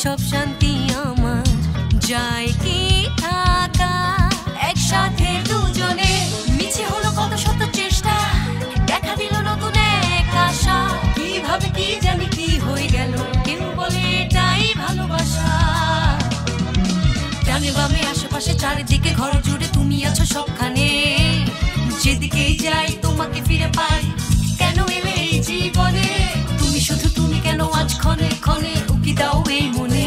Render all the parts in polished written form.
সব শান্তি আমার যায় কি থাকা একসাথে দুজনে মিছে হলো কত শত চেষ্টা দেখা দিল নতুন এক আশা কিভাবে কি জানি কি হয়ে গেল কেউ বলে এটাই ভালোবাসা ডানে বামে আশেপাশে চারিদিকে ঘর জুড়ে তুমি আছো সবখানে যেদিকেই যাই তোমাকে ফিরে পাই কেন এলে এই জীবনে তুমি শুধু তুমি কেন আজ ক্ষণে ক্ষণে উকি দাও এই মনে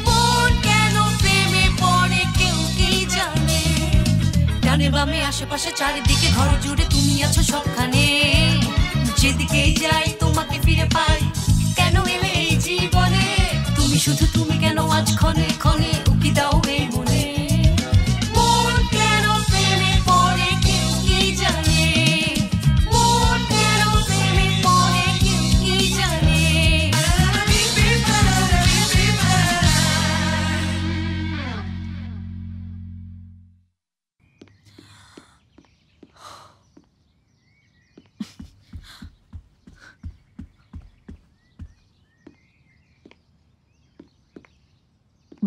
মন কেন প্রেমে পড়ে কেউ কি জানে ডানে বামে আশেপাশে চারিদিকে ঘর জুড়ে তুমি আছো সবখানে যেদিকেই যাই তোমাকে ফিরে পাই কেন এলে এই জীবনে তুমি শুধু তুমি কেন আজ ক্ষণে ক্ষণে উকি দাও এই মনে মন কেন প্রেমে পড়ে কেউ কি জানে মন কেন প্রেমে পড়ে কেউ কি জানে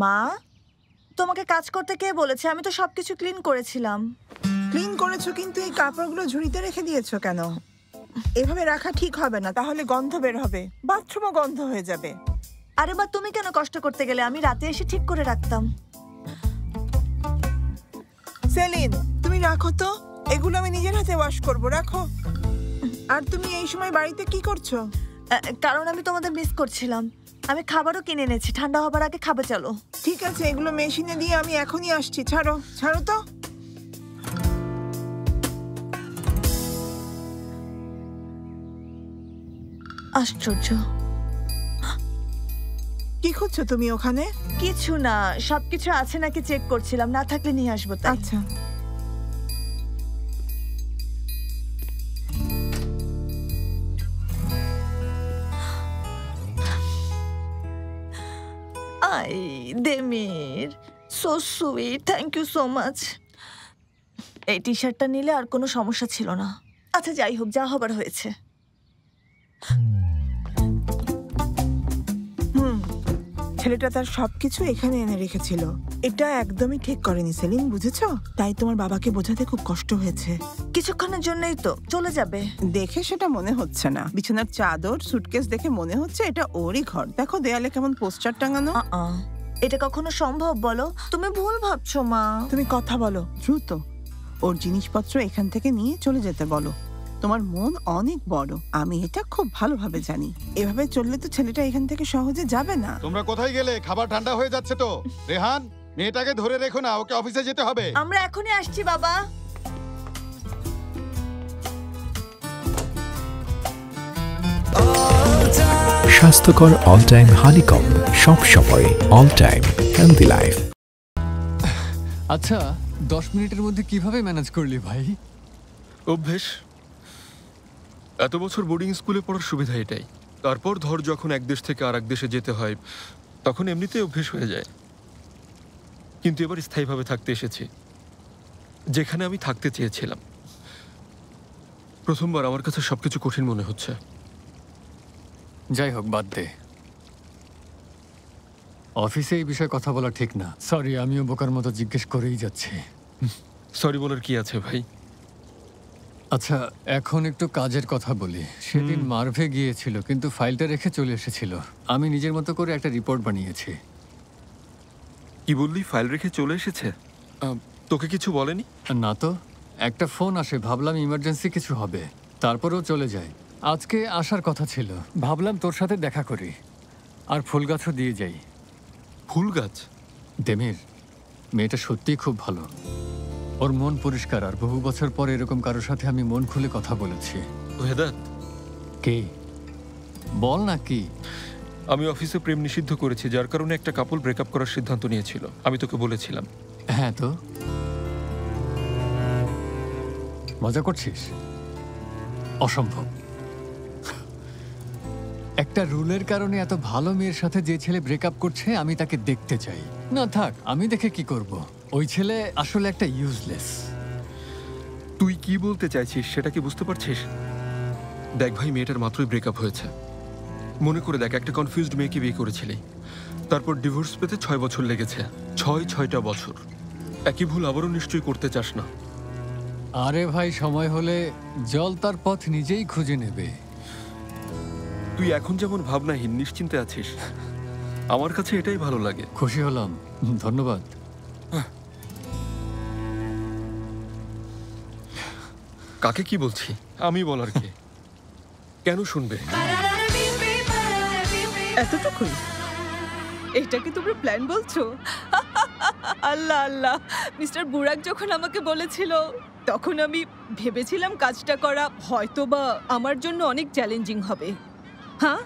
মা, তোমাকে কাজ করতে কে বলেছে? আমি তো সবকিছু ক্লিন করেছিলাম। ক্লিন করেছো, কিন্তু এই কাপড়গুলো ঝুড়িতে রেখে দিয়েছো কেন? এভাবে রাখা ঠিক হবে না, তাহলে গন্ধ বের হবে, বাথরুমও গন্ধ হয়ে যাবে। আরে মা, তুমি কেন কষ্ট করতে গেলে? আমি রাতে এসে ঠিক করে রাখতাম। সেলিন, তুমি রাখো তো, এগুলো আমি নিজের হাতে ওয়াশ করব, রাখো। আর তুমি এই সময় বাড়িতে কি করছো? কারণ আমি তোমাদের মিস করছিলাম। আমি খাবারও কিনে এনেছি, ঠান্ডা হবার আগে খাবে চলো। ঠিক আছে, এগুলো মেশিনে দিয়ে আমি এখনই আসছি। ছাড়ো ছাড়ো তো। আশ্চর্য, কি খুঁজছো তুমি ওখানে? কিছু না, সবকিছু আছে নাকি চেক করছিলাম, না থাকলে নিয়ে আসবো। আচ্ছা, আই দেমির, so sweet, thank you so much. এই টি শার্টটা নিলে আর কোনো সমস্যা ছিল না। আচ্ছা যাই হোক, যা হবার হয়েছে। ছেলেটা তার সবকিছু এখানে এনে রেখেছিল। এটা একদমই ঠিক করেনি সেলিন, বুঝেছো? তাই তোমার বাবাকে বোঝাতে খুব কষ্ট হয়েছে। কিছুক্ষণের জন্যই তো, চলে যাবে। দেখে সেটা মনে হচ্ছে না। বিছানার চাদর, সুটকেস দেখে মনে হচ্ছে এটা ওরই ঘর। দেখো দেয়ালে কেমন পোস্টার টাঙানো। এটা কখনো সম্ভব বলো? তুমি ভুল ভাবছো মা। তুমি কথা বলো দ্রুত। ওর জিনিসপত্র এখান থেকে নিয়ে চলে যেতে বলো। তোমার মন অনেক বড়, আমি এটা খুব ভালোভাবে জানি। এভাবে চললে তো ছেলেটা এখান থেকে সহজে যাবে না। তোমরা কোথায় গেলে? খাবার ঠান্ডা হয়ে যাচ্ছে তো। রেহান, মেয়েটাকে ধরে রেখো না, ওকে অফিসে যেতে হবে। আমরা এখনই আসছি বাবা। স্বাস্থ্যকর অল টাইম হানিকম, সব সময় অল টাইম হেলদি লাইফ। আচ্ছা, 10 মিনিটের মধ্যে কিভাবে ম্যানেজ করলি ভাই? অভ্যেস। এত বছর বোর্ডিং স্কুলে পড়ার সুবিধা এটাই। তারপর ধর যখন এক দেশ থেকে আর এক দেশে যেতে হয় তখন এমনিতেই অভ্যেস হয়ে যায়। কিন্তু এবার স্থায়ীভাবে থাকতে এসেছি, যেখানে আমি থাকতে চেয়েছিলাম। প্রথমবার আমার কাছে সবকিছু কঠিন মনে হচ্ছে। যাই হোক, বাদ দে। অফিসে এই বিষয়ে কথা বলা ঠিক না। সরি, আমিও বোকার মতো জিজ্ঞেস করেই যাচ্ছি। সরি বলার কি আছে ভাই? আচ্ছা, এখন একটু কাজের কথা বলি। সেদিন মার্ভে গিয়েছিল, কিন্তু ফাইলটা রেখে চলে এসেছিল। আমি নিজের মতো করে একটা রিপোর্ট বানিয়েছি। কি বললি? ফাইল রেখে চলে এসেছে? তোকে কিছু বলেনি? না তো, একটা ফোন আসে, ভাবলাম ইমার্জেন্সি কিছু হবে, তারপরেও চলে যায়। আজকে আসার কথা ছিল, ভাবলাম তোর সাথে দেখা করি আর ফুল গাছও দিয়ে যাই। ফুল গাছ? দেমির, মেয়েটা সত্যিই খুব ভালো। ওর মন পরিষ্কার, আর বহু বছর পর এরকম কারোর সাথে আমি মন খুলে কথা বলেছি। ওহেদাত? কে? বল না কি? আমি অফিসে প্রেম নিষিদ্ধ করেছি, যার কারণে একটা কাপল ব্রেকআপ করার সিদ্ধান্ত নিয়েছিল। আমি তোকে বলেছিলাম। হ্যাঁ তো, মজা করছিস? অসম্ভব। একটা রুলের কারণে এত ভালো মেয়ের সাথে যে ছেলে ব্রেকআপ করছে, আমি তাকে দেখতে চাই। না থাক, আমি দেখে কি করব? ওই ছেলে আসলে একটা ইউজলেস। তুই কি বলতে চাইছিস সেটা কি বুঝতে পারছিস? দেখ ভাই, মেয়েটার মাত্রই ব্রেকআপ হয়েছে। মনে করে দেখ, একটা কনফিউজড মেয়েকে বিয়ে করেছিলি, তারপর ডিভোর্স পেতে 6 বছর লেগেছে। 6টা বছর। একই ভুল আবারও নিশ্চয়ই করতে চাস না। আরে ভাই, সময় হলে জল তার পথ নিজেই খুঁজে নেবে। তুই এখন যেমন ভাবনাহীন নিশ্চিন্তে আছিস, আমার কাছে এটাই ভালো লাগে। খুশি হলাম, ধন্যবাদ। কাকে কি বলছি? আমি বলার কে? কেন শুনবে? এতটুকুই? এটাকে তোমরা প্ল্যান বলছো? আল্লাহ আল্লাহ, মিস্টার বুরাক যখন আমাকে বলেছিল তখন আমি ভেবেছিলাম কাজটা করা হয়তোবা আমার জন্য অনেক চ্যালেঞ্জিং হবে। হ্যাঁ,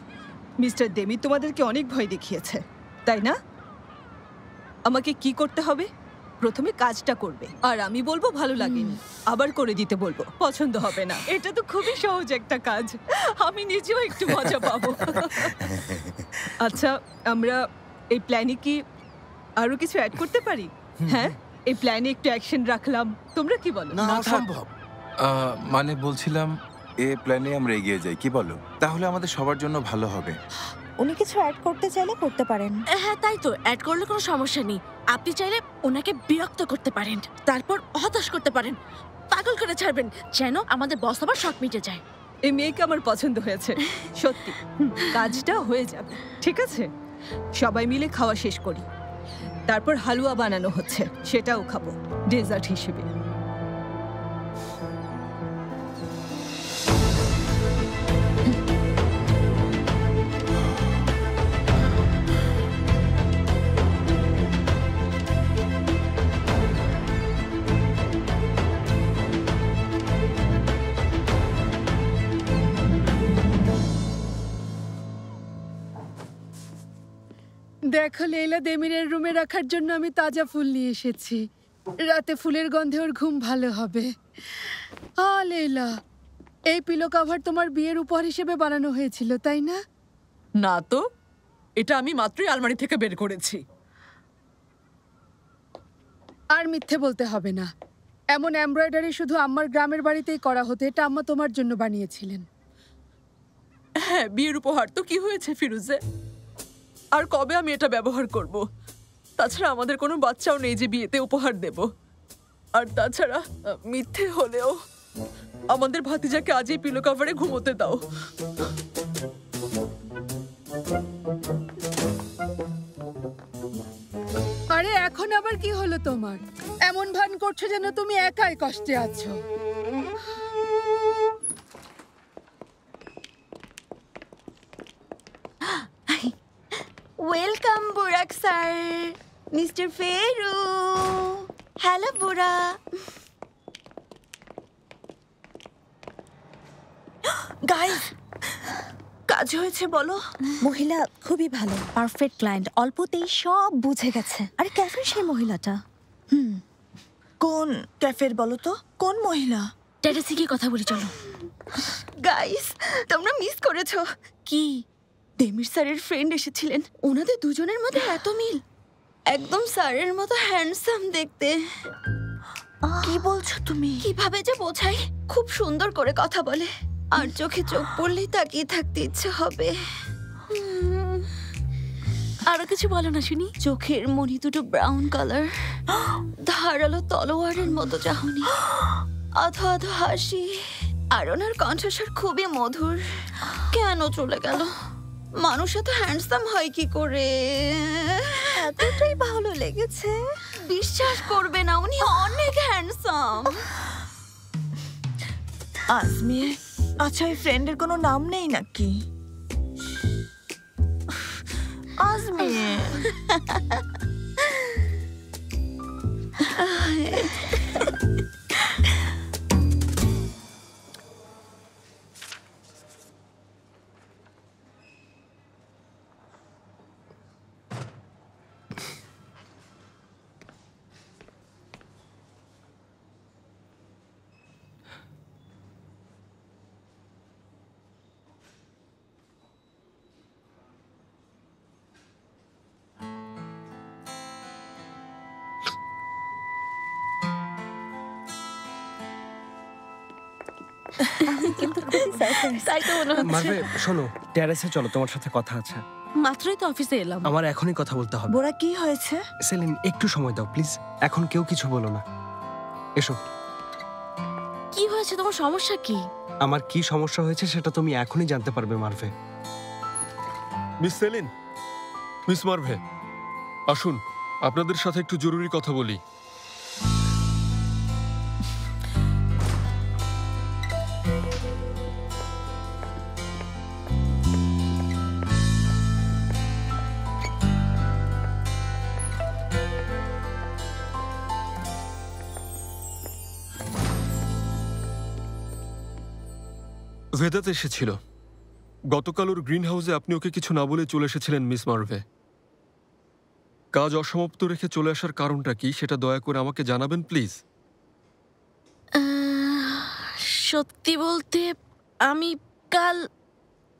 মিস্টার দেমি তোমাদেরকে অনেক ভয় দেখিয়েছে, তাই না? আমাকে কি করতে হবে? প্রথমে কাজটা করবে, আর আমি বলবো ভালো লাগেনি, আবার করে দিতে বলবো পছন্দ হবে না। এটা তো খুবই সহজ একটা কাজ, আমি নিজেও একটু মজা পাবো। আচ্ছা, আমরা এই প্ল্যানে কি আরো কিছু অ্যাড করতে পারি? হ্যাঁ, এই প্ল্যানে একটু অ্যাকশন রাখলাম, তোমরা কি বলো? না, অসম্ভব। মানে বলছিলাম, এ প্ল্যানে আমরা এগিয়ে যাই, কি বলো? তাহলে আমাদের সবার জন্য ভালো হবে। উনি কিছু অ্যাড করতে চাইলে করতে পারেন। হ্যাঁ, তাই তো, অ্যাড করলে কোনো সমস্যা নেই। আপনি চাইলে ওনাকে বিরক্ত করতে পারেন, তারপর হতাশ করতে পারেন, পাগল করে ছাড়বেন, যেন আমাদের বস আবার শখ মিটে যায়। এই মেয়েকে আমার পছন্দ হয়েছে, সত্যি। কাজটা হয়ে যাবে, ঠিক আছে? সবাই মিলে খাওয়া শেষ করি, তারপর হালুয়া বানানো হচ্ছে, সেটাও খাবো ডেজার্ট হিসেবে। দেখো লেইলা, দেমিরের রুমে রাখার জন্য আমি তাজা ফুল নিয়ে এসেছি। রাতে ফুলের গন্ধে ওর ঘুম ভালো হবে। লেইলা, এই পিলো কভার তোমার বিয়ের উপহার হিসেবে বানানো হয়েছিল, তাই না? না তো, এটা আমি মাত্রই আলমারি থেকে বের করেছি। আর মিথ্যে বলতে হবে না, এমন এমব্রয়ডারি শুধু আম্মার গ্রামের বাড়িতেই করা হতো। এটা আম্মা তোমার জন্য বানিয়েছিলেন। হ্যাঁ, বিয়ের উপহার তো কি হয়েছে ফিরুজে? আর কবে আমি এটা ব্যবহার করব? তাছাড়া আমাদের কোনো বাচ্চাও নেই যে বিয়েতে উপহার দেব। আর তাছাড়া মিথ্যে হলেও আমাদের ভাতিজাকে আজই পিলো কভারে ঘুমোতে দাও। আরে এখন আবার কি হলো তোমার? এমন ভান করছো যেন তুমি একাই কষ্টে আছো। Welcome বুরাক sir, mister ফেরু। Hello বুরা। Guys, কাজ হয়েছে বলো? মহিলা খুবই ভালো, পারফেক্ট ক্লায়েন্ট, অল্পতেই সব বুঝে গেছে। আরে ক্যাফের সেই মহিলাটা। কোন ক্যাফের বলো তো? কোন মহিলা? টেরেসে কি কথা বলি, চলো। গাইস, তোমরা মিস করেছো। কি? দেমির স্যারের ফ্রেন্ড এসেছিলেন। ওনাদের দুজনের মধ্যে এত মিল? একদম স্যারের মতো হ্যান্ডসাম দেখতে। কি বলছো তুমি? কিভাবে যে বোঝাই, খুব সুন্দর করে কথা বলে, আর চোখে চোখ পড়লেই তাকিয়ে থাকতে ইচ্ছে হবে। আরো কিছু বলো না শুনি। চোখের মণি দুটো ব্রাউন কালার, ধারালো তলোয়ারের মতো চাহনি, আধো আধো হাসি, আর ওনার কণ্ঠস্বর খুবই মধুর। কেন চলে গেল? মানুষ এত হ্যান্ডসাম হয় কি করে? এতটাই ভালো লেগেছে, বিশ্বাস করবে না, উনি অনেক হ্যান্ডসাম। আজমির, আচ্ছা ওই ফ্রেন্ডের কোনো নাম নেই নাকি? আজমির, কিন্তু খুবই সারপ্রাইজ। তাই তো মনে হচ্ছে। মারবে শোনো, টেরেসে চলো, তোমার সাথে কথা আছে। মাত্রই তো অফিসে এলাম। আমার এখনই কথা বলতে হবে। বোরা কি হয়েছে? সেলিন একটু সময় দাও প্লিজ, এখন কেউ কিছু বলো না। এসো। কি হয়েছে, তোমার সমস্যা কি? আমার কি সমস্যা হয়েছে সেটা তুমি এখনই জানতে পারবে মারভে। মিস সেলিন, মিস মার্ভে, আসুন আপনাদের সাথে একটু জরুরি কথা বলি। ভেদাত এসেছিল গতকাল ওর গ্রিন হাউসে। আপনি ওকে কিছু না বলে চলে এসেছিলেন মিস মার্ভে। কাজ অসমাপ্ত রেখে চলে আসার কারণটা কি সেটা দয়া করে আমাকে জানাবেন প্লিজ। সত্যি বলতে আমি কাল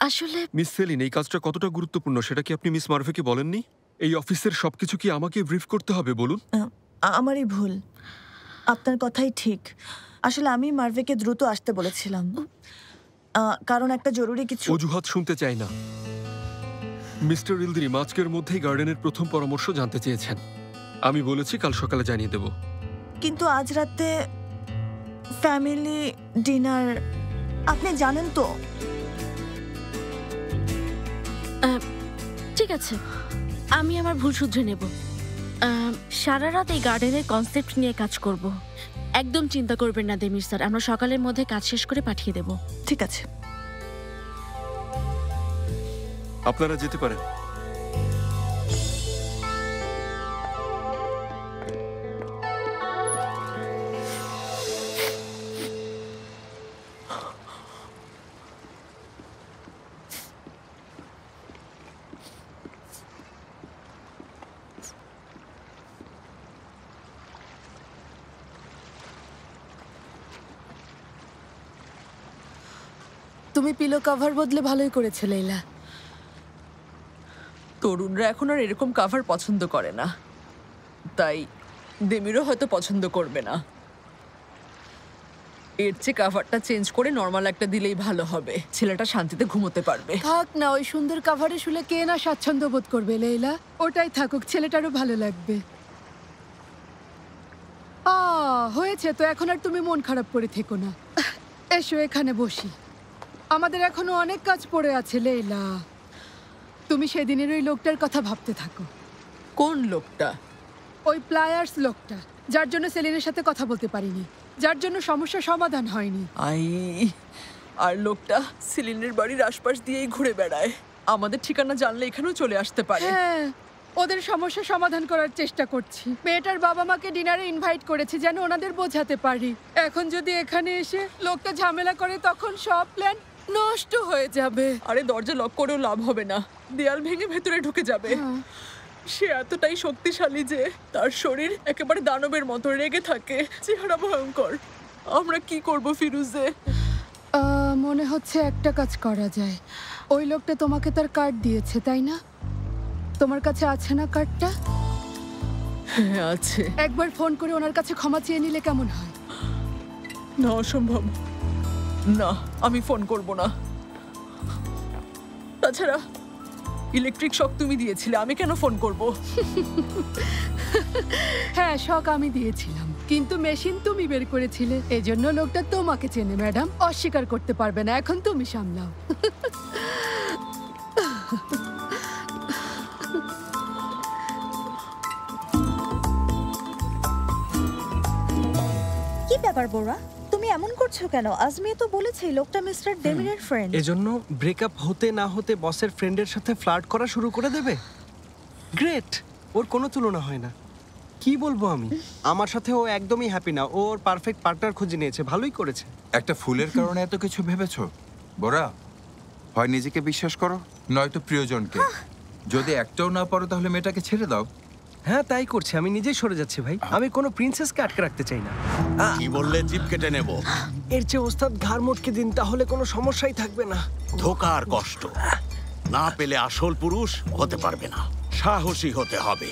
আসলে মিস সেলিন, এই কাজটা কতটা গুরুত্বপূর্ণ সেটা কি আপনি মিস মার্ভেকে বলেননি? এই অফিসের সবকিছু কি আমাকে ব্রিফ করতে হবে বলুন? আমারই ভুল, আপনার কথাই ঠিক। আসলে আমি মার্ভেকে দ্রুত আসতে বলেছিলাম, কারণ একটা জরুরি কিছু। অজুহাত শুনতে চাই না। মিস্টার ইলদিরিম আজকের মধ্যেই গার্ডেনের প্রথম পরামর্শ জানতে চেয়েছেন। আমি বলেছি কাল সকালে জানিয়ে দেব। কিন্তু আজ রাতে ফ্যামিলি ডিনার, আপনি জানেন তো। ঠিক আছে, আমি আমার ভুল শুধরে নেব। সারা রাত এই গার্ডেনের কনসেপ্ট নিয়ে কাজ করব। একদম চিন্তা করবেন না দেমির স্যার, আমরা সকালের মধ্যে কাজ শেষ করে পাঠিয়ে দেব। ঠিক আছে, আপনারা যেতে পারেন। তুমি পিলো কভার বদলে ভালোই করেছো লেইলা। তরুণরা এখন আর এরকম কাভার পছন্দ করে না, তাই দেমিরও হয়তো পছন্দ করবে না। এর চেয়ে কাভারটা চেঞ্জ করে নর্মাল একটা দিলেই ভালো হবে, ছেলেটা শান্তিতে ঘুমোতে পারবে। থাক না, ওই সুন্দর কাভারে শুলে কে না স্বাচ্ছন্দ্য বোধ করবে লেইলা। ওটাই থাকুক, ছেলেটারও ভালো লাগবে। হয়েছে তো, এখন আর তুমি মন খারাপ করে থেকো না। এসো এখানে বসি, আমাদের এখনো অনেক কাজ পড়ে আছে লেইলা। তুমি সেদিনের ওই লোকটার কথা ভাবতে থাকো। কোন লোকটা? ওই প্লায়ার্স লোকটা, যার জন্য সেলিনের সাথে কথা বলতে পারিনি, যার জন্য সমস্যা সমাধান হয়নি। আর লোকটা সেলিনের বাড়ির আশপাশ দিয়েই ঘুরে বেড়ায়। আমাদের ঠিকানা জানলে এখানেও চলে আসতে পারে। হ্যাঁ, ওদের সমস্যা সমাধান করার চেষ্টা করছি। মেয়েটার বাবা মাকে ডিনারে ইনভাইট করেছি যেন ওনাদের বোঝাতে পারি। এখন যদি এখানে এসে লোকটা ঝামেলা করে তখন সব প্ল্যান নষ্ট হয়ে যাবে। আরে দরজা লক করেও লাভ হবে না, দেয়াল ভেঙে ভেতরে ঢুকে যাবে। সে এতটাই শক্তিশালী যে তার শরীর একেবারে দানবের মতো রেগে থাকে, চেহারা ভয়ঙ্কর। আমরা কি করব ফিরুজে? মনে হচ্ছে একটা কাজ করা যায়। ওই লোকটা তোমাকে তার কার্ড দিয়েছে তাই না? তোমার কাছে আছে না কার্ডটা? হ্যাঁ আছে। একবার ফোন করে ওনার কাছে ক্ষমা চেয়ে নিলে কেমন হয়? না, অসম্ভব। না, আমি ফোন করব না। তাছাড়া ইলেকট্রিক শক তুমি দিয়েছিলে, আমি কেন ফোন করব? হ্যাঁ, শক আমি দিয়েছিলাম, কিন্তু মেশিন তুমি বের করেছিলে, এজন্য লোকটা তোমাকে চেনে। ম্যাডাম অস্বীকার করতে পারবে না, এখন তুমি সামলাও। কি ব্যাপার বোরা, তুমি এমন করছো কেন? আজমিয়া তো বলেছে লোকটা মিস্টার ডেমিরের ফ্রেন্ড। এজন্য ব্রেকআপ হতে না হতে বসের ফ্রেন্ডের সাথে ফ্লার্ট করা শুরু করে দেবে? গ্রেট, ওর কোনো তুলনা হয় না। কি বলবো আমি, আমার সাথে ও একদমই হ্যাপি না। ও ওর পারফেক্ট পার্টনার খুঁজে নিয়েছে, ভালোই করেছে। একটা ফুলের কারণে এত কিছু ভেবেছো বোরা? হয় নিজেকে বিশ্বাস করো, নয়তো প্রিয়জনকে। যদি একটাও না পারো তাহলে মেয়েটাকে ছেড়ে দাও। হ্যাঁ তাই করছি, আমি নিজেই সরে যাচ্ছি ভাই। আমি কোনো প্রিন্সেসকে আটকে রাখতে চাই না। কি বললে? জিপ কেটে নেব। এর চেয়ে ওস্তাদ ঘাড় মোটকে দিন, তাহলে কোনো সমস্যাই থাকবে না। ধোকা আর কষ্ট না পেলে আসল পুরুষ হতে পারবে না, সাহসী হতে হবে।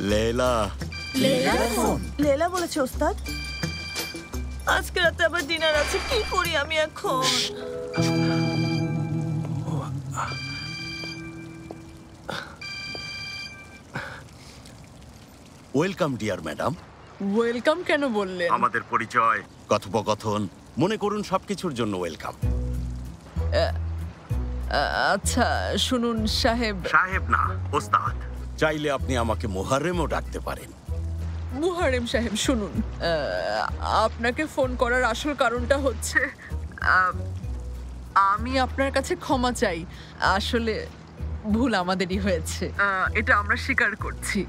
লেলা, লেলা বলেছে ওস্তাদ। আজকে রাতে আবার ডিনার আছে, কি করি আমি এখন? Welcome deer madam. ওয়েলকাম কেন বললেন? আমাদের পরিচয়, কথোপকথন, মনে করুন সবকিছুর জন্য ওয়েলকাম। আচ্ছা শুনুন সাহেব। সাহেব না, ওস্তাদ। চাইলে আপনি আমাকে মোহারেমও ডাকতে পারেন। মুহারেম সাহেব শুনুন, আপনাকে ফোন করার আসল কারণটা হচ্ছে আমি আপনার কাছে ক্ষমা চাই। আসলে ভুল আমাদেরই হয়েছে, এটা আমরা স্বীকার করছি।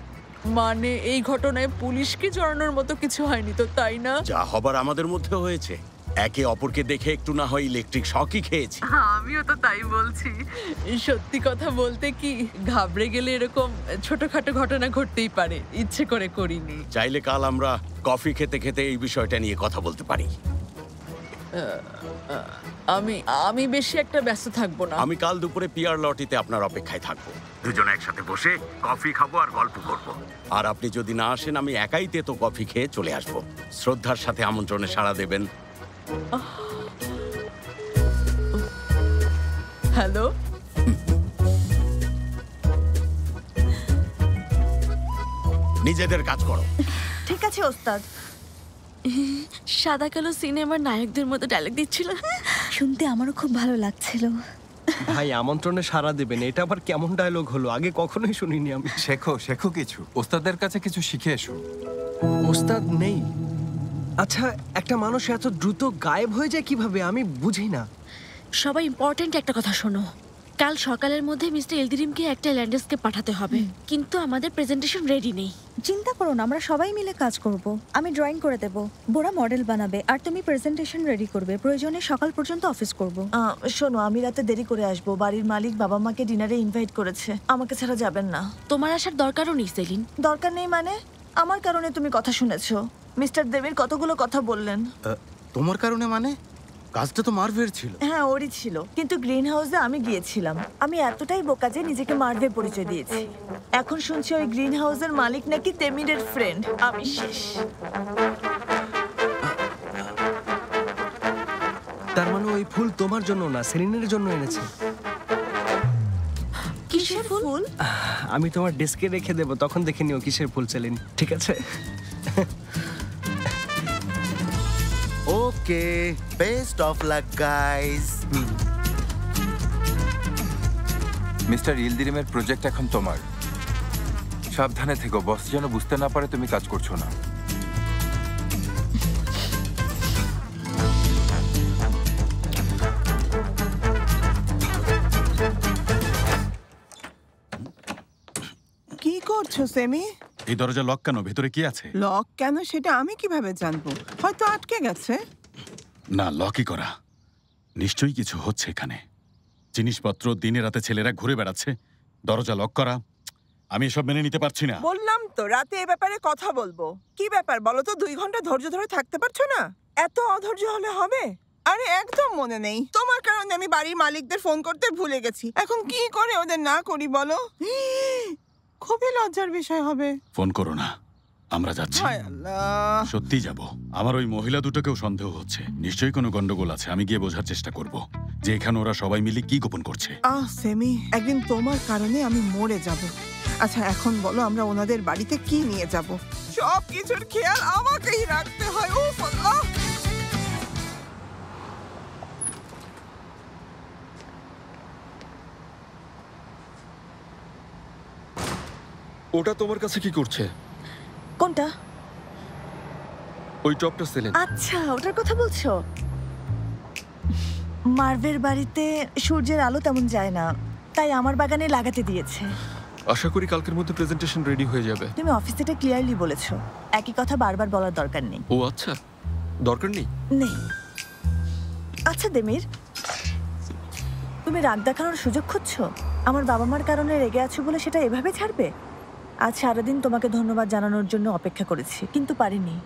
মানে এই ঘটনায় পুলিশকে জড়ানোর মতো কিছু হয়নি তো, তাই না? যা হবার আমাদের মধ্যে হয়েছে। একে অপরকে দেখে একটু না হয় ইলেকট্রিক শকই খেয়েছি। আমিও তো তাই বলছি। সত্যি কথা বলতে কি, ঘাবড়ে গেলে এরকম ছোটখাটো ঘটনা ঘটতেই পারে, ইচ্ছে করে করিনি। চাইলে কাল আমরা কফি খেতে খেতে এই বিষয়টা নিয়ে কথা বলতে পারি। আমি বেশি একটা ব্যস্ত থাকবো না। আমি কাল দুপুরে পিয়ার লটিতে আপনার অপেক্ষায় থাকবো। দুজনে একসাথে বসে কফি খাবো আর গল্প করব। আর আপনি যদি না আসেন, আমি একাই তেতো কফি খেয়ে চলে আসবো। শ্রদ্ধার সাথে আমন্ত্রণে সাড়া দেবেন। হ্যালো, নিজেদের কাজ করো। ঠিক আছে ওস্তাদ। সাদা কালো সিনেমার নায়কদের মতো ডায়লগ দিচ্ছিল। শুনতে আমারও খুব ভালো লাগছিল। ভাই আমন্ত্রণে সাড়া দেবেন, এটা আবার কেমন ডায়লগ হলো? আগে কখনোই শুনিনি আমি। শেখো শেখো কিছু, ওস্তাদের কাছে কিছু শিখে এসো। ওস্তাদ নেই? আচ্ছা, একটা মানুষ এত দ্রুত গায়েব হয়ে যায় কিভাবে, আমি বুঝি না। সবাই ইম্পর্ট্যান্ট একটা কথা শোনো। কাল সকালের মধ্যে মিস্টার এলদিরিমকে একটা ল্যান্ডস্কেপ পাঠাতে হবে, কিন্তু আমাদের প্রেজেন্টেশন রেডি নেই। চিন্তা করো না, আমরা সবাই মিলে কাজ করব। আমি ড্রয়িং করে দেব, বোরা মডেল বানাবে, আর তুমি প্রেজেন্টেশন রেডি করবে। প্রয়োজনে সকাল পর্যন্ত অফিস করব। শোনো, আমি রাতে দেরি করে আসবো। বাড়ির মালিক বাবা মাকে ডিনারে ইনভাইট করেছে, আমাকে ছাড়া যাবেন না। তোমার আসার দরকারও নেই সেলিন। দরকার নেই মানে? আমার কারণে তুমি কথা শুনেছো। মিস্টার দেবীর কতগুলো কথা বললেন। তোমার কারণে মানে? কাজটা তো মার্ভের ছিল। হ্যাঁ, ওরই ছিল, কিন্তু গ্রিন হাউসে আমি গিয়েছিলাম। আমি এতটাই বোকা যে নিজেকে মার্ভে পরিচয় দিয়েছি। এখন শুনছি ওই গ্রিন হাউসের মালিক নাকি তেমিরের ফ্রেন্ড। আমি শেষ। তার মানে ওই ফুল তোমার জন্য না, সেলিনের জন্য এনেছে। কিসের ফুল? আমি তোমার ডেস্কে রেখে দেবো, তখন দেখে নিও কিসের ফুল সেলিন, ঠিক আছে? Okay, best of luck guys. Mister ইলদিরিমের প্রজেক্ট এখন তোমার। সাবধানে থেকো, বস যেন বুঝতে না পারে তুমি কাজ করছো না। কি করছো সেমি? এই দরজা লক কেন? ভেতরে কি আছে? লক কেন সেটা আমি কিভাবে জানবো? হয়তো আটকে গেছে। না, লকই করা। নিশ্চয়ই কিছু হচ্ছে এখানে। জিনিসপত্র দিনে রাতে ছেলেরা ঘুরে বেড়াচ্ছে, দরজা লক করা। আমি এসব মেনে নিতে পারছি না। বললাম তো রাতে এ ব্যাপারে কথা বলবো। কি ব্যাপার বলো তো? 2 ঘন্টা ধৈর্য ধরে থাকতে পারছো না? এত অধৈর্য হলে হবে? আরে একদম মনে নেই। তোমার কারণে আমি বাড়ির মালিকদের ফোন করতে ভুলে গেছি। এখন কি করে ওদের না করি বলো? খুবই লজ্জার বিষয় হবে। ফোন করো না, আমরা যাচ্ছি। হায় আল্লাহ, সত্যি যাব। আমার ওই মহিলা দুটোকেও সন্দেহ হচ্ছে। নিশ্চয়ই কোনো গন্ডগোল আছে। আমি গিয়ে বোঝার চেষ্টা করব যে এখানে ওরা সবাই মিলে কি গোপন করছে। সেমি, একদিন তোমার কারণে আমি মরে যাব। আচ্ছা এখন বলো, আমরা ওনাদের বাড়িতে কি নিয়ে যাব? সব কিছুর খেয়াল আমাকেই রাখতে হয়। উফ আল্লাহ। ওটা তোমার কাছে কি করছে? কোনটা? ওই টপটা সেলেন। আচ্ছা, ওটার কথা বলছো। মার্ভের বাড়িতে সূর্যের আলো তেমন যায় না, তাই আমার বাগানে লাগাতে দিয়েছে। আশা করি কালকের মধ্যে প্রেজেন্টেশন রেডি হয়ে যাবে। তুমি অফিসে এটা ক্লিয়ারলি বলেছো। একই কথা বারবার বলার দরকার নেই। ও আচ্ছা, দরকার নেই। নেই। আচ্ছা দেমির, তুমি রাগ দেখানোর সুযোগ খুঁজছো? আমার বাবা মার কারণে রেগে আছো বলে সেটা এভাবে ছাড়বে? আজ সারাদিন তোমাকে ধন্যবাদ জানানোর জন্য অপেক্ষা করেছি, কিন্তু পারিনি।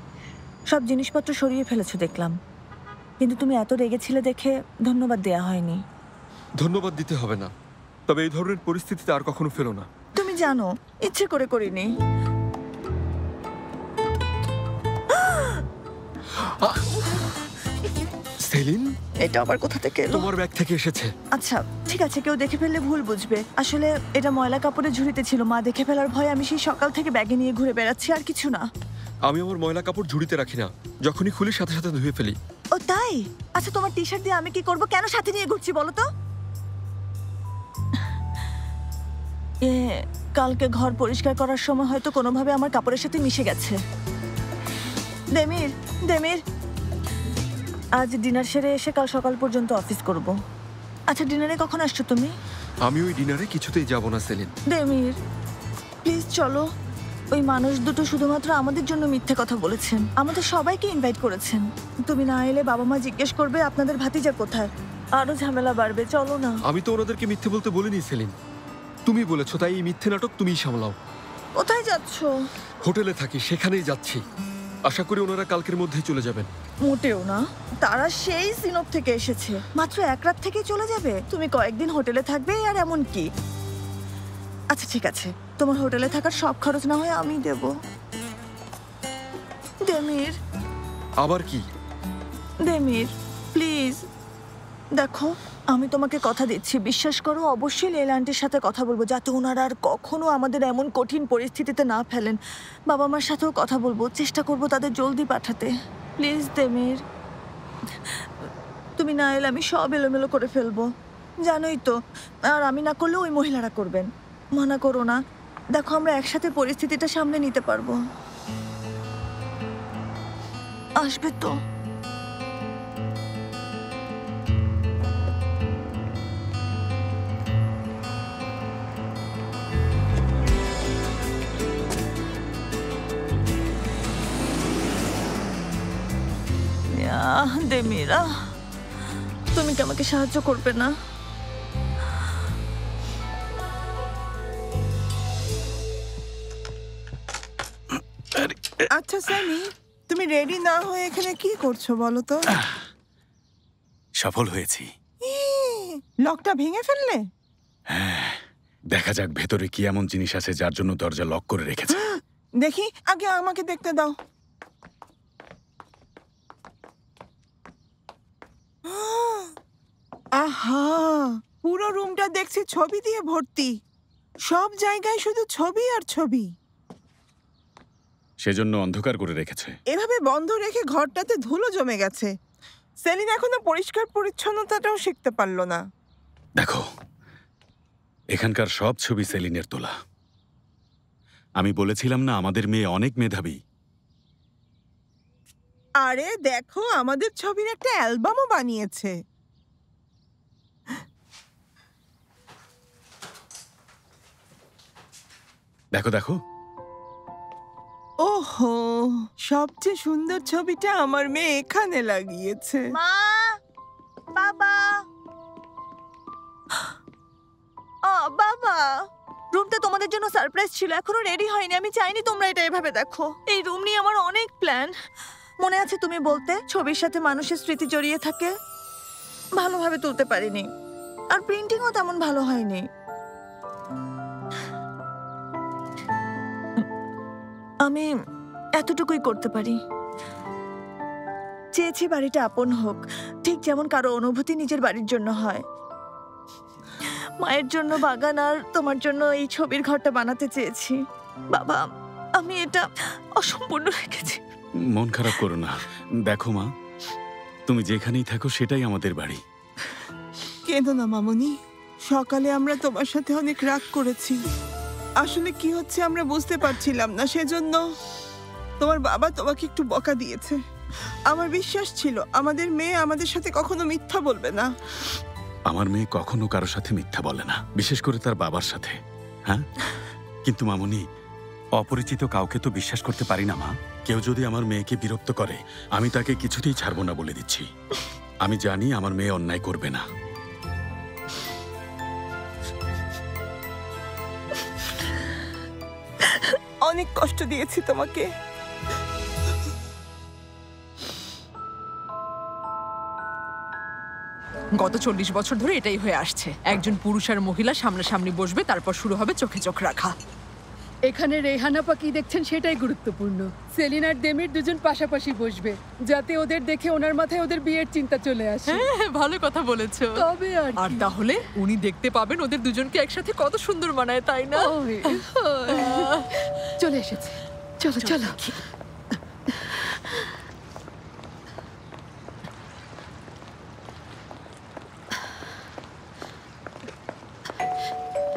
সব জিনিসপত্র সরিয়ে ফেলেছো দেখলাম, কিন্তু তুমি এত রেগেছিলে দেখে ধন্যবাদ দেয়া হয়নি। ধন্যবাদ দিতে হবে না, তবে এই ধরনের পরিস্থিতিতে আর কখনো ফেলো না। তুমি জানো ইচ্ছে করে করিনি। সেলিন, এটা আবার কোথা থেকে এলো? তোমার ব্যাগ থেকে এসেছে। আচ্ছা ঠিক আছে, কেউ দেখে ফেললে ভুল বুঝবে। আসলে এটা ময়লা কাপড়ের ঝুড়িতে ছিল, মা দেখে ফেলার ভয়ে আমি সেই সকাল থেকে ব্যাগে নিয়ে ঘুরে বেড়াচ্ছি, আর কিছু না। আমি আমার ময়লা কাপড় ঝুড়িতে রাখি না, যখনই খুলি সাথে সাথে ধুয়ে ফেলি। ও তাই? আচ্ছা তোমার টি শার্ট দিয়ে আমি কি করব? কেন সাথে নিয়ে ঘুরছি বলো তো? কালকে ঘর পরিষ্কার করার সময় হয়তো কোনোভাবে আমার কাপড়ের সাথে মিশে গেছে। দেমির, দেমির, আজ ডিনার সেরে এসে কাল সকাল পর্যন্ত অফিস করব। আচ্ছা ডিনারে কখন আসছো তুমি? আমি ওই ডিনারে কিছুতেই যাব না সেলিন। দেমির প্লিজ চলো। ওই মানুষ দুটো শুধুমাত্র আমাদের জন্য মিথ্যে কথা বলেছেন, আমাদের সবাইকে ইনভাইট করেছেন। তুমি না এলে বাবা মা জিজ্ঞেস করবে আপনাদের ভাতিজা কোথায়, আরো ঝামেলা বাড়বে। চলো না। আমি তো ওনাদেরকে মিথ্যে বলতে বলিনি সেলিন, তুমি বলেছো, তাই এই মিথ্যে নাটক তুমিই সামলাও। কোথায় যাচ্ছো? হোটেলে থাকি, সেখানেই যাচ্ছি। আশা করি ওনারা কালকের মধ্যেই চলে যাবেন। মোটেও না, তারা সেই সিনপ থেকে এসেছে, মাত্র এক রাত থেকে চলে যাবে। তুমি কয়েকদিন হোটেলে থাকবে আর এমন কি? আচ্ছা ঠিক আছে, তোমার হোটেলে থাকার সব খরচ না হয় আমি দেব। দেমির। আবার কি? দেমির প্লিজ দেখো, আমি তোমাকে কথা দিচ্ছি, বিশ্বাস করো অবশ্যই লেলা আন্টির সাথে কথা বলবো, যাতে ওনারা আর কখনো আমাদের এমন কঠিন পরিস্থিতিতে না ফেলেন। বাবা মার সাথেও কথা বলবো, চেষ্টা করবো তাদের জলদি পাঠাতে। প্লিজ দেমির, তুমি না এলে আমি সব এলোমেলো করে ফেলবো, জানোই তো। আর আমি না করলেও ওই মহিলারা করবেন। মানা করো না, দেখো আমরা একসাথে পরিস্থিতিটা সামলে নিতে পারবো। আসবে তো? দেমিরা, তুমি কি আমাকে সাহায্য করবে না? আচ্ছা স্যামি, তুমি রেডি না হয়ে এখানে কি করছো বলো তো? সফল হয়েছি। লকটা ভেঙে ফেললে? হ্যাঁ, দেখা যাক ভেতরে কি এমন জিনিস আছে যার জন্য দরজা লক করে রেখেছে। দেখি, আগে আমাকে দেখতে দাও। আহা, পুরো রুমটা দেখছি ছবি দিয়ে ভর্তি, সব জায়গায় শুধু ছবি আর ছবি। সেজন্য অন্ধকার করে রেখেছে। এভাবে বন্ধ রেখে ঘরটাতে ধুলো জমে গেছে। সেলিন এখনো পরিষ্কার পরিচ্ছন্নতাটাও শিখতে পারলো না। দেখো, এখানকার সব ছবি সেলিনের তোলা। আমি বলেছিলাম না আমাদের মেয়ে অনেক মেধাবী। আরে দেখো, আমাদের ছবির একটা অ্যালবামও বানিয়েছে। দেখো দেখো। ওহো, সবচেয়ে সুন্দর ছবিটা আমার মেয়ে এখানে লাগিয়েছে। মা, বাবা, বাবা, রুমটা তোমাদের জন্য সারপ্রাইজ ছিল, এখনো রেডি হয়নি। আমি চাইনি তোমরা এটা এভাবে দেখো। এই রুম নিয়ে আমার অনেক প্ল্যান। মনে আছে তুমি বলতে ছবির সাথে মানুষের স্মৃতি জড়িয়ে থাকে? ভালোভাবে তুলতে পারিনি, আর প্রিন্টিংও তেমন ভালো হয়নি। আমি এতটুকুই করতে পারি। চেয়েছি বাড়িটা আপন হোক, ঠিক যেমন কারো অনুভূতি নিজের বাড়ির জন্য হয়। মায়ের জন্য বাগান আর তোমার জন্য এই ছবির ঘরটা বানাতে চেয়েছি। বাবা, আমি এটা অসম্পূর্ণ রেখেছি। মন খারাপ করো না। দেখো মা, তুমি যেখানেই থাকো সেটাই আমাদের বাড়ি। কেঁদো না মামনি, সকালে আমরা তোমার সাথে অনেক রাগ করেছি। আসলে কি হচ্ছে আমরা বুঝতে পারছিলাম না, সেজন্য তোমার বাবা তোমাকে একটু বকা দিয়েছে। আমার বিশ্বাস ছিল আমাদের মেয়ে আমাদের সাথে কখনো মিথ্যা বলবে না। আমার মেয়ে কখনো কারো সাথে মিথ্যা বলে না, বিশেষ করে তার বাবার সাথে। হ্যাঁ, কিন্তু মামনি, অপরিচিত কাউকে তো বিশ্বাস করতে পারি না মা। কেউ যদি আমার মেয়েকে বিরক্ত করে, আমি তাকে কিছুতেই ছাড়বো না বলে দিচ্ছি। আমি জানি আমার মেয়ে অন্যায় করবে না। অনেক কষ্ট দিয়েছি তোমাকে। গত 40 বছর ধরে এটাই হয়ে আসছে। একজন পুরুষ আর মহিলা সামনাসামনি বসবে, তারপর শুরু হবে চোখে চোখ রাখা। এখানে রেহানাপা কি দেখছেন সেটাই গুরুত্বপূর্ণ। সেলিন আর দেমির দুজন পাশাপাশি বসবে, যাতে ওদের দেখে ওনার মাথায় ওদের বিয়ের চিন্তা চলে আসে। হ্যাঁ, ভালো কথা বলেছো। তবে আর তাহলে উনি দেখতে পাবেন ওদের দুজনকে একসাথে কত সুন্দর মানায়, তাই না? চলে এসেছে, চলো চলো।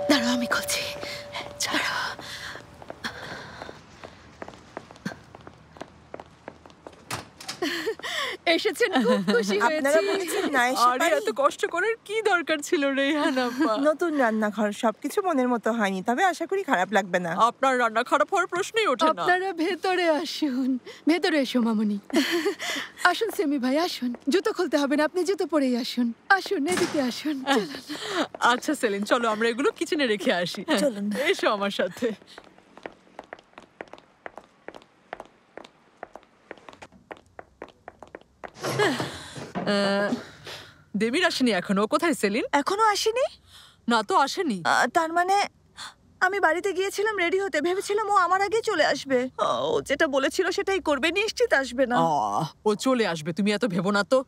দাঁড়াও, আমি খুলছি। ছাড়ো। এসেছেন, খুব খুশি আপনারা হয়েছি। বলেছেন না এসে আরে পারি? এত কষ্ট করার কি দরকার ছিল রেহানা আপা? নতুন রান্নাঘর, সবকিছু মনের মতো হয়নি, তবে আশা করি খারাপ লাগবে না। আপনার রান্না খারাপ হওয়ার প্রশ্নই ওঠে না। আপনারা ভেতরে আসুন, ভেতরে এসো মামনি। আসুন সেমি ভাই, আসুন। জুতো খুলতে হবে না, আপনি জুতো পরেই আসুন। আসুন, এদিকে আসুন। আচ্ছা সেলিন, চলো আমরা এগুলো কিচেনে রেখে আসি। চলুন। এসো আমার সাথে। দেবীর আসেনি এখনো। কোথায় সেলিন? এখনো আসেনি? না তো আসেনি। তার মানে আমি বাড়িতে গিয়েছিলাম রেডি হতে, ভেবেছিলাম ও আমার আগে চলে আসবে। ও যেটা বলেছিল সেটাই করবে, নিশ্চিত আসবে না। ও চলে আসবে, তুমি এত ভেবো না তো।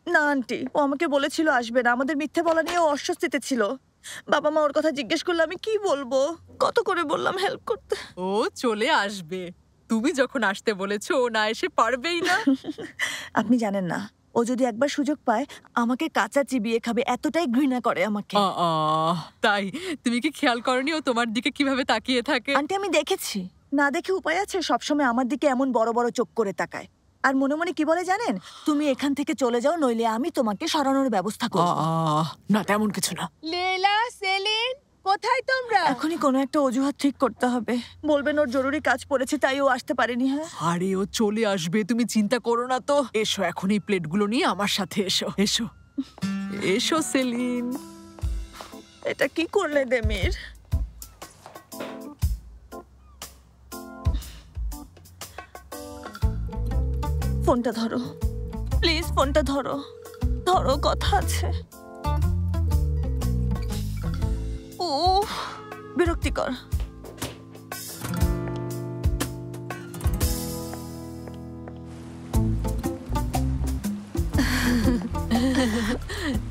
না আন্টি, ও আমাকে বলেছিল আসবে না। আমাদের মিথ্যে বলা নিয়ে ও অস্বস্তিতে ছিল। বাবা মা ওর কথা জিজ্ঞেস করলে আমি কি বলবো? কত করে বললাম হেল্প করতে। ও চলে আসবে, তুমি যখন আসতে বলেছো ও না এসে পারবেই না। আপনি জানেন না, ও যদি একবার সুযোগ পায় আমাকে কাঁচা চিবিয়ে খাবে, এতটাই ঘৃণা করে আমাকে। তাই তুমি কি খেয়াল করনি ও তোমার দিকে কিভাবে তাকিয়ে থাকে? আন্টি আমি দেখেছি, না দেখে উপায় আছে? সবসময় আমার দিকে এমন বড় বড় চোখ করে তাকায়। আর মনে মনে কি বলে জানেন? তুমি এখান থেকে চলে যাও, নইলে আমি তোমাকে সরানোর ব্যবস্থা করব। না তেমন কিছু না। লেলা, সেলিন, কোথায় তোমরা? এখনই কোনো একটা অজুহাত ঠিক করতে হবে। বলবেন ওর জরুরি কাজ পড়েছে তাই ও আসতে পারেনি। হ্যাঁ আরে ও চলে আসবে, তুমি চিন্তা করো না তো। এসো এখন এই প্লেটগুলো নিয়ে আমার সাথে এসো। এসো এসো সেলিন। এটা কি করলে দেমির? ফোনটা ধরো প্লিজ, ফোনটা ধরো। ধরো, কথা আছে। ও বিরক্তিকর।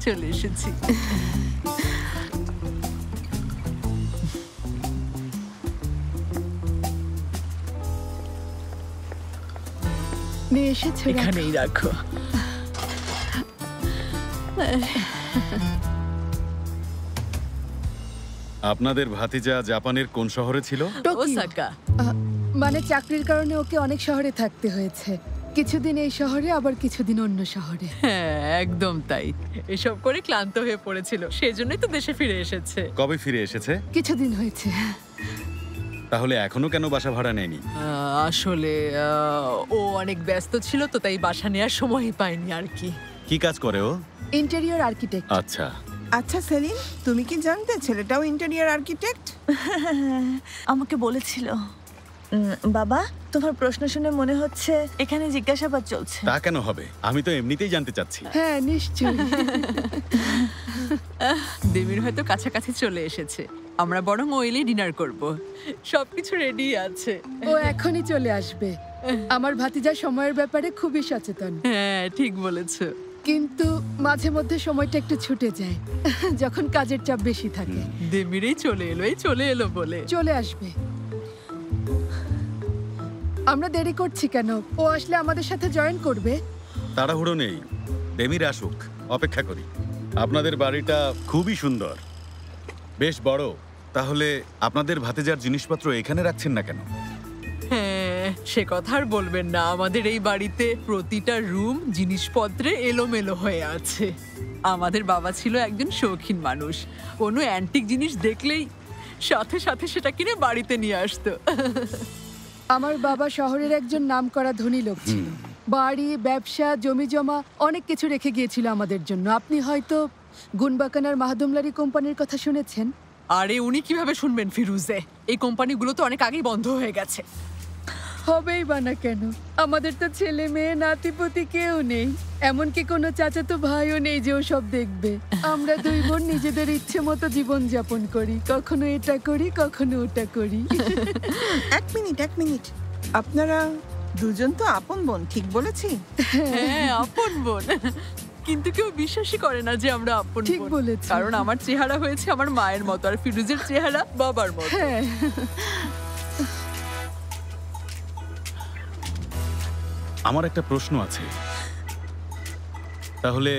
চলে এসেছি। নিয়ে এসেছো? এখানেই রাখো। আপনাদের ভাতিজা জাপানের কোন শহরে ছিল? ওসাকা। মানে চাকরির কারণে ওকে অনেক শহরে থাকতে হয়েছে। কিছুদিন এই শহরে, আবার কিছুদিন অন্য শহরে। হ্যাঁ একদম তাই। এসব করে ক্লান্ত হয়ে পড়েছিল, সেজন্যই তো দেশে ফিরে এসেছে। কবে ফিরে এসেছে? কিছুদিন হয়েছে। তাহলে এখনো কেন বাসা ভাড়া নেয়নি? আসলে ও অনেক ব্যস্ত ছিল তো, তাই বাসা নেওয়ার সময়ই পায়নি আর কি। কি কাজ করে ও? Interior architect. আচ্ছা আচ্ছা সেলিন, তুমি কি জানতে ছেলেটাও ইন্টেরিয়র আর্কিটেক্ট? আমাকে বলেছিল। বাবা, তোমার প্রশ্ন শুনে মনে হচ্ছে এখানে জিজ্ঞাসাবাদ চলছে। তা কেন হবে? আমি তো এমনিতেই জানতে চাচ্ছি। হ্যাঁ নিশ্চয়ই। দেবীর হয়তো কাছাকাছি চলে এসেছে। আমরা বরং ওইলে ডিনার করব। সবকিছু রেডি আছে। ও এখনই চলে আসবে। আমার ভাতিজা সময়ের ব্যাপারে খুবই সচেতন। হ্যাঁ ঠিক বলেছো। কিন্তু মাঝে মধ্যে সময়টা একটু ছুটে যায়, যখন কাজের চাপ বেশি থাকে। দেবীরই চলে এলো, এই চলে এলো বলে। চলে আসবে। আমরা দেরি করছি কেন? ও আসলে আমাদের সাথে জয়েন করবে। তাড়াহুড়ো নেই, দেমির আসুক, অপেক্ষা করি। আপনাদের বাড়িটা খুবই সুন্দর, বেশ বড়। তাহলে আপনাদের ভাতিজার জিনিসপত্র এখানে রাখছেন না কেন? হ্যাঁ সে কথা আর বলবেন না। আমাদের এই বাড়িতে প্রতিটা রুম জিনিসপত্রে এলোমেলো হয়ে আছে। আমাদের বাবা ছিল একজন শৌখিন মানুষ। কোনো অ্যান্টিক জিনিস দেখলেই সাথে সাথে সেটা কিনে বাড়িতে নিয়ে আসতো। আমার বাবা শহরের একজন নামকরা ধনী লোক ছিল। বাড়ি, ব্যবসা, জমি জমা অনেক কিছু রেখে গিয়েছিল আমাদের জন্য। আপনি হয়তো গুনবাকান আর মাহদুমলারি কোম্পানির কথা শুনেছেন। আরে উনি কিভাবে শুনবেন ফিরুজে? এই কোম্পানিগুলো তো অনেক আগেই বন্ধ হয়ে গেছে। হবেই বা না কেন, আমাদের তো ছেলে মেয়ে নাতিপতি কেউ নেই, এমনকি কোনো চাচাতো ভাইও নেই যে ও সব দেখবে। আমরা দুই বোন নিজেদের ইচ্ছে মতো জীবন যাপন করি, কখনো এটা করি কখনো ওটা করি। এক মিনিট, আপনারা দুজন তো আপন বোন, ঠিক বলেছি? হ্যাঁ, আপন বোন। কিন্তু কেউ বিশ্বাসই করে না যে আমরা আপন বোন। ঠিক বলেছি। কারণ আমার চেহারা হয়েছে আমার মায়ের মতো, আর ফিরোজের চেহারা বাবার মতো। হ্যাঁ। আমার একটা প্রশ্ন আছে, তাহলে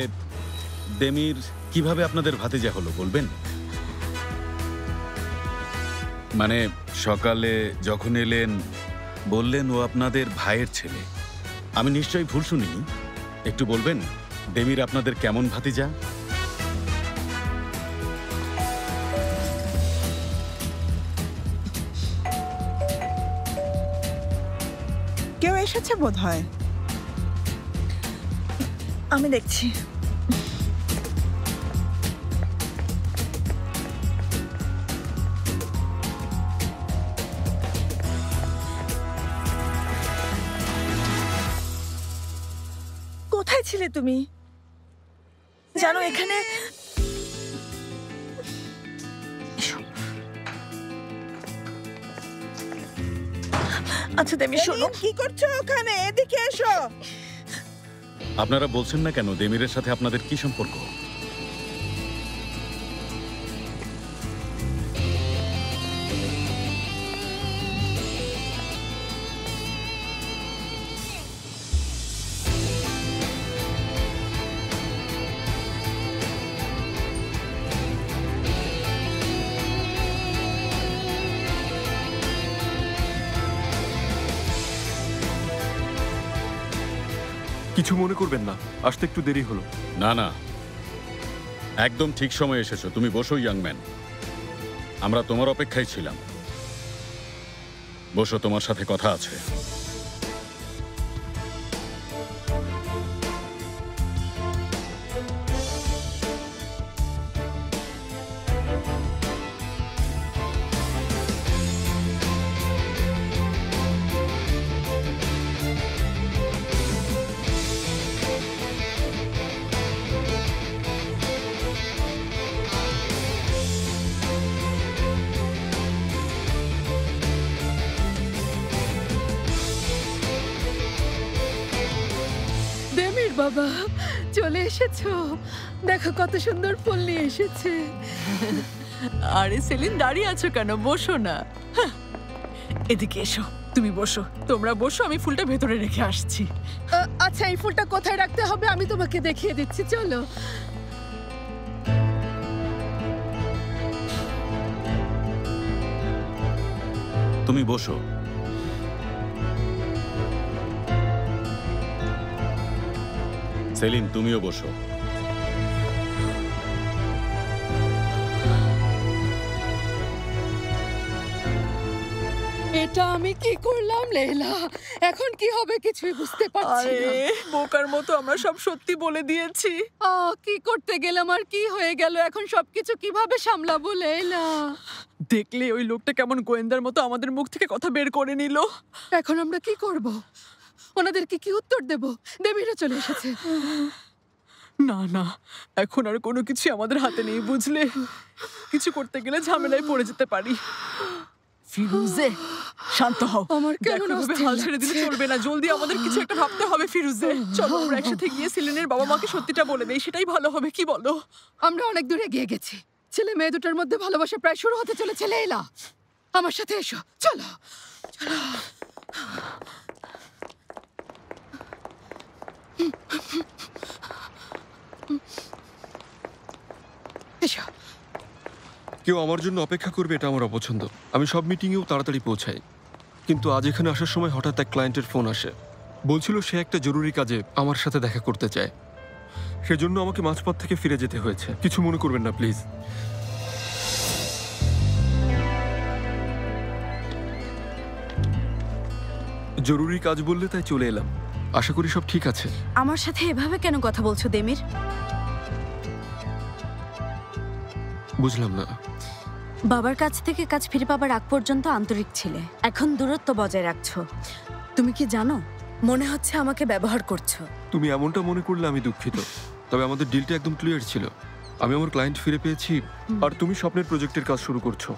দেমির কিভাবে আপনাদের ভাতিজা হলো বলবেন? মানে সকালে যখন এলেন বললেন ও আপনাদের ভাইয়ের ছেলে, আমি নিশ্চয়ই ভুল শুনিনি। একটু বলবেন দেমির আপনাদের কেমন ভাতিজা? কেউ এসেছে বোধ হয়। আমি দেখছি। কোথায় ছিলে তুমি? জানো এখানে আচ্ছা দেমি শোনো। কি করছো ওখানে? এদিকে এসো। আপনারা বলছেন না কেন দেমিরের সাথে আপনাদের কি সম্পর্ক? কিছু মনে করবেন না, আসতে একটু দেরি হলো। না না, একদম ঠিক সময় এসেছো। তুমি বসো ইয়াংম্যান, আমরা তোমার অপেক্ষায় ছিলাম। বসো, তোমার সাথে কথা আছে। বাবা চলে এসেছো, দেখো কত সুন্দর ফুল নিয়ে এসেছে। আরে সেলিন, দাঁড়িয়ে আছো কেন? বসো না। এদিকে এসো, তুমি বসো। তোমরা বসো, আমি ফুলটা ভেতরে রেখে আসছি। আচ্ছা, এই ফুলটা কোথায় রাখতে হবে আমি তোমাকে দেখিয়ে দিচ্ছি, চলো। তুমি বসো। সেলিন, তুমিও বসো। এটা আমি কি করলাম লেলা? এখন কি হবে কিছুই বুঝতে পারছি না। বোকার মতো আমরা সব সত্যি বলে দিয়েছি। কি করতে গেলাম আর কি হয়ে গেল? এখন সবকিছু কিভাবে সামলাবো লেলা? দেখলে ওই লোকটা কেমন গোয়েন্দার মতো আমাদের মুখ থেকে কথা বের করে নিল। এখন আমরা কি করব? ওনাদেরকে কি উত্তর দেব? দেবীরা চলে এসেছে। না না, এখন আর কোনো কিছু আমাদের হাতে নেই, বুঝলে? কিছু করতে গেলে ঝামেলায় পড়ে যেতে পারি। ফিরুজে, শান্ত হও। আমার কেমন হাল ছেড়ে দিলে চলবে না। জলদি আমাদের কিছু একটা ভাবতে হবে ফিরুজে। চলো আমরা একসাথে গিয়ে সেলিনের বাবা মাকে সত্যিটা বলে দেই, সেটাই ভালো হবে। কি বলো? আমরা অনেক দূরে এগিয়ে গেছি। ছেলে মেয়ে দুটোর মধ্যে ভালোবাসা প্রায় শুরু হতে চলেছে। লেলা, আমার সাথে এসো, চলো চলো। এসো। কেউ আমার জন্য অপেক্ষা করবে এটা আমার অপছন্দ। আমি সব মিটিংয়েও তাড়াতাড়ি পৌঁছাই, কিন্তু আজ এখানে আসার সময় হঠাৎ এক ক্লায়েন্টের ফোন আসে। বলছিল সে একটা জরুরি কাজে আমার সাথে দেখা করতে চায়, সেজন্য আমাকে মাঝপথ থেকে ফিরে যেতে হয়েছে। কিছু মনে করবেন না প্লিজ। জরুরি কাজ বললে তাই চলে এলাম। আশা করি সব ঠিক আছে। আমার সাথে এভাবে কেন কথা বলছো দেমির? বুঝলাম না। বাবার কাছ থেকে কাজ ফিরে পাবার আগ পর্যন্ত আন্তরিক ছিলে, এখন দূরত্ব বজায় রাখছো। তুমি কি জানো, মনে হচ্ছে আমাকে ব্যবহার করছো। তুমি এমনটা মনে করলে আমি দুঃখিত, তবে আমাদের ডিলটা একদম ক্লিয়ার ছিল। আমি আমার ক্লায়েন্ট ফিরে পেয়েছি, আর তুমি স্বপ্নের প্রজেক্টের কাজ শুরু করছো।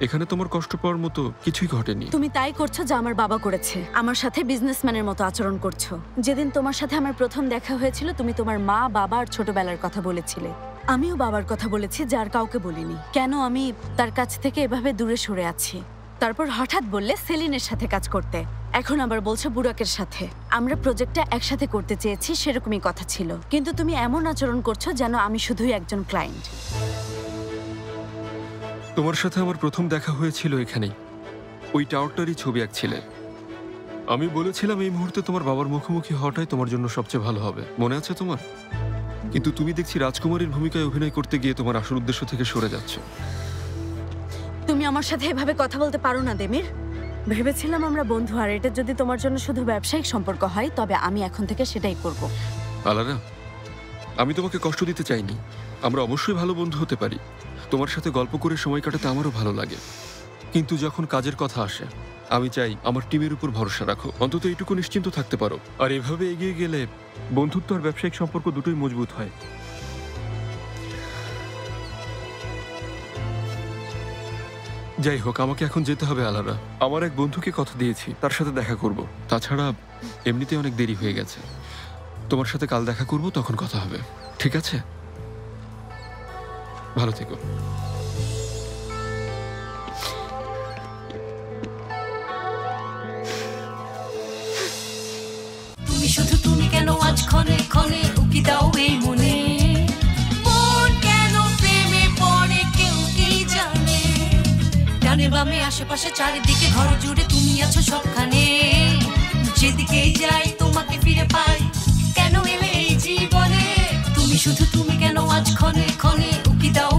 এখানে তোমার কষ্ট পাওয়ার মতো কিছুই ঘটেনি। তুমি তাই করছো যা আমার বাবা করেছে, আমার সাথে বিজনেসম্যানের মতো আচরণ করছো। যেদিন তোমার সাথে আমার প্রথম দেখা হয়েছিল, তুমি তোমার মা, বাবা আর ছোটবেলার কথা বলেছিলে। আমিও বাবার কথা বলেছি, যার কাউকে বলিনি। কেন আমি তার কাছ থেকে এভাবে দূরে সরে আছি? তারপর হঠাৎ বললে সেলিনের সাথে কাজ করতে, এখন আবার বলছো বুড়াকের সাথে। আমরা প্রজেক্টটা একসাথে করতে চেয়েছি, সেরকমই কথা ছিল, কিন্তু তুমি এমন আচরণ করছো যেন আমি শুধুই একজন ক্লায়েন্ট। তোমার সাথে আমার প্রথম দেখা হয়েছিল এখানেই, ওই টাওয়ারটারই ছবি আঁকছিলে। আমি বলেছিলাম এই মুহূর্তে তোমার বাবার মুখোমুখি হওয়াটাই তোমার জন্য সবচেয়ে ভালো হবে, মনে আছে তোমার? কিন্তু তুমি দেখছি রাজকুমারীর ভূমিকায় অভিনয় করতে গিয়ে তোমার আসল উদ্দেশ্য থেকে সরে যাচ্ছ। তুমি আমার সাথে এভাবে কথা বলতে পারো না দেমির। ভেবেছিলাম আমরা বন্ধু, আর এটা যদি তোমার জন্য শুধু ব্যবসায়িক সম্পর্ক হয়, তবে আমি এখন থেকে সেটাই করব। আলারা, আমি তোমাকে কষ্ট দিতে চাইনি। আমরা অবশ্যই ভালো বন্ধু হতে পারি, তোমার সাথে গল্প করে সময় কাটাতে আমারও ভালো লাগে। কিন্তু যখন কাজের কথা আসে, আমি চাই আমার টিমের উপর ভরসা রাখো, অন্তত এইটুকু নিশ্চিন্ত থাকতে পারো। আর এভাবে এগিয়ে গেলে বন্ধুত্ব আর ব্যবসায়িক সম্পর্ক দুটোই মজবুত হয়। যাই হোক, আমাকে এখন যেতে হবে আলারা। আমার এক বন্ধুকে কথা দিয়েছি, তার সাথে দেখা করব। তাছাড়া এমনিতে অনেক দেরি হয়ে গেছে। তোমার সাথে কাল দেখা করব, তখন কথা হবে, ঠিক আছে? ভালো থেকো। তুমি শুধু তুমি কেন আজ ক্ষণে ক্ষণে উকি দাও এই মনে, মন কেন প্রেমে পড়ে কেউ কি জানে। ডানে বামে আশেপাশে চারিদিকে ঘর জুড়ে তুমি আছো সবখানে, যেদিকেই যাই তোমাকে ফিরে পাই। কেন এলে এই জীবনে, তুমি শুধু তুমি কেন আজ ক্ষণে ক্ষণে উকি দাও